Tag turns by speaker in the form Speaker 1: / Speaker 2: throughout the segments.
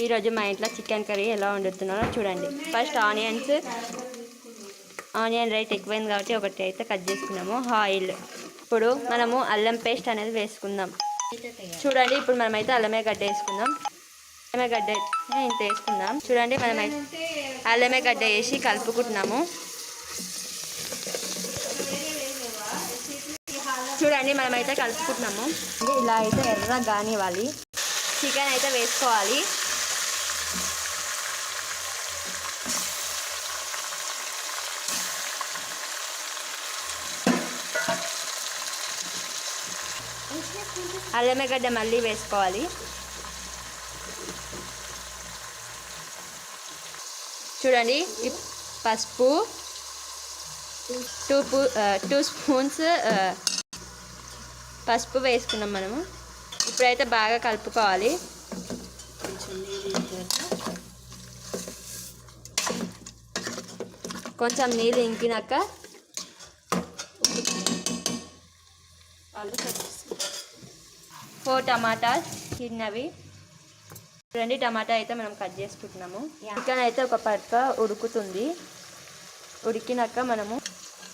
Speaker 1: ఈరోజు మా ఇంట్లో చికెన్ కర్రీ ఎలా వండుతున్నారో చూడండి. ఫస్ట్ ఆనియన్ రేట్ ఎక్కువైంది కాబట్టి ఒకటి అయితే కట్ చేసుకున్నాము. ఆయిల్, ఇప్పుడు మనము అల్లం పేస్ట్ అనేది వేసుకుందాం. చూడండి, ఇప్పుడు మనమైతే అల్లమే గడ్డ వేసుకుందాం. అల్లమే గడ్డ ఇంత వేసుకుందాం. చూడండి, మనమైతే అల్లమే గడ్డ వేసి కలుపుకుంటున్నాము. చూడండి, మనమైతే కలుపుకుంటున్నాము. ఇలా అయితే ఎర్రగా కానివ్వాలి. చికెన్ అయితే వేసుకోవాలి. అల్లమెగడ్డ మళ్ళీ వేసుకోవాలి. చూడండి, పసుపు 2 స్పూన్స్ పసుపు వేసుకున్నాం మనము. ఇప్పుడైతే బాగా కలుపుకోవాలి. కొంచెం నీళ్ళు ఇంకినాక 4 టమాటాస్ చిన్నవి. 2 టమాటా అయితే మనం కట్ చేసుకుంటున్నాము. చికెన్ అయితే ఒక పక్క ఉడుకుతుంది. ఉడికినాక మనము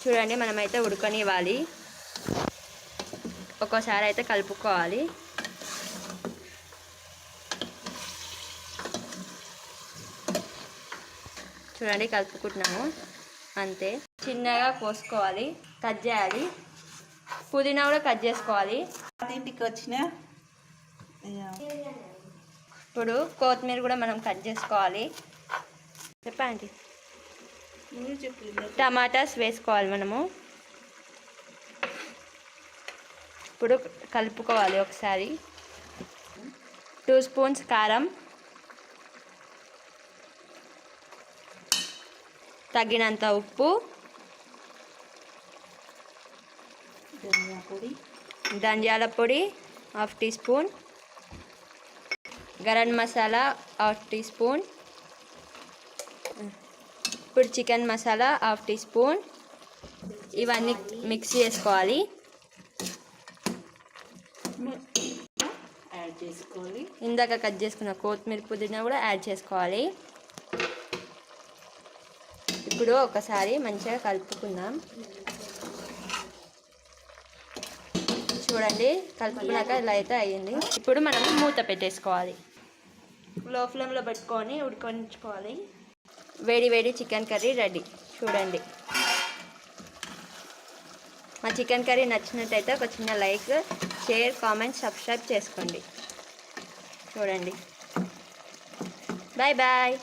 Speaker 1: చూడండి, మనమైతే ఉడకనివ్వాలి. ఒక్కోసారి అయితే కలుపుకోవాలి. చూడండి, కలుపుకుంటున్నాము. అంతే, చిన్నగా కోసుకోవాలి, కట్ చేయాలి. పుదీనా కూడా కట్ చేసుకోవాలి.
Speaker 2: ఇంటికి వచ్చిన
Speaker 1: ఇప్పుడు కొత్తిమీర కూడా మనం కట్ చేసుకోవాలి. చెప్పండి. టమాటాస్ వేసుకోవాలి మనము. ఇప్పుడు కలుపుకోవాలి ఒకసారి. 2 స్పూన్స్ కారం, తగినంత ఉప్పు, ధనియాల పొడి 1/2 teaspoon, garam masala 1/2 teaspoon, ఇప్పుడు చికెన్ మసాలా 1/2 టీ స్పూన్. ఇవన్నీ మిక్స్ చేసుకోవాలి. ఇందాక కట్ చేసుకున్న కొత్తిమీర పుదీనా కూడా యాడ్ చేసుకోవాలి. ఇప్పుడు ఒకసారి మంచిగా కలుపుకుందాం. చూడండి, కలుపుకున్నాక ఇలా అయితే అయ్యింది. ఇప్పుడు మనం మూత పెట్టేసుకోవాలి. లో ఫ్లేమ్లో పెట్టుకొని ఉడికించుకోవాలి. వేడి వేడి చికెన్ కర్రీ రెడీ. చూడండి, మా చికెన్ కర్రీ నచ్చినట్టయితే ఒక చిన్న లైక్, షేర్, కామెంట్, సబ్స్క్రైబ్ చేసుకోండి. చూడండి, బాయ్ బాయ్.